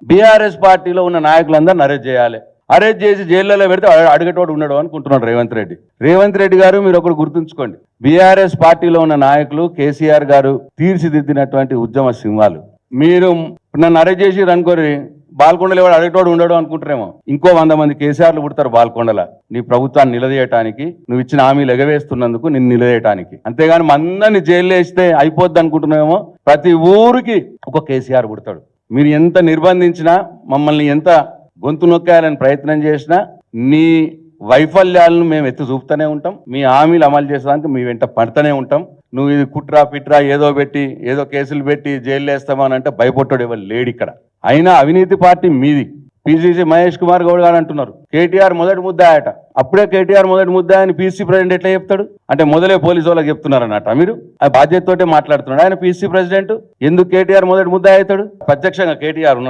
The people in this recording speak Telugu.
బీఆర్ఎస్ పార్టీలో ఉన్న నాయకులందరిని అరెస్ట్ చేయాలి. అరెస్ట్ చేసి జైల్లో పెడితే అడిగేటోడు ఉన్నాడు అనుకుంటున్నాడు రేవంత్ రెడ్డి గారు. మీరు ఒకటి గుర్తుంచుకోండి, బీఆర్ఎస్ పార్టీలో ఉన్న నాయకులు కేసీఆర్ గారు తీర్చిదిద్దినటువంటి ఉద్యమ సింహాలు. మీరు నన్ను అరెస్ట్ చేసి అనుకోరి బాల్కొండలో ఎవడు అడిగేటోడు ఉండడు అనుకుంటారేమో. ఇంకో 100 మంది కేసీఆర్లు పుడతారు బాల్కొండల, నీ ప్రభుత్వాన్ని నిలదీయటానికి, నువ్వు ఇచ్చిన హామీలు ఎగవేస్తున్నందుకు నిన్ను నిలదీయటానికి. అంతేగాని అందరినీ జైల్లో వేస్తే అయిపోద్ది అనుకుంటున్నామేమో. ప్రతి ఊరికి ఒక కేసీఆర్ పుడతాడు. మీరు ఎంత నిర్బంధించినా, మమ్మల్ని ఎంత గొంతు నొక్కేయాలని ప్రయత్నం చేసినా, నీ వైఫల్యాలను మేము ఎత్తి చూపుతూనే ఉంటాం. మీ హామీలు అమలు చేసేదానికి మీ వెంట పడుతూనే ఉంటాం. నువ్వు ఇది కుట్రా పిట్రా ఏదో పెట్టి ఏదో కేసులు పెట్టి జైలు వేస్తామని అంటే భయపడ్డాడు ఎవరు లేడు ఇక్కడ. అయినా అవినీతి పార్టీ మీది. పిసిసి మహేష్ కుమార్ గౌడ్ గారు అంటున్నారు కేటీఆర్ మొదటి ముద్దాయట. అప్పుడే కేటీఆర్ మొదటి ముద్దాయని పిసిసి ప్రెసిడెంట్ ఎట్లా చెప్తాడు? అంటే మొదలే పోలీసు వాళ్ళకి చెప్తున్నారు అన్నట్ట. మీరు ఆ బాధ్యతతోటే మాట్లాడుతున్నాడు. ఆయన పిసిసి ప్రెసిడెంట్, ఎందుకు కేటీఆర్ మొదటి ముద్దాయ అవుతాడు? ప్రత్యక్షంగా కేటీఆర్ ఉన్నాడు.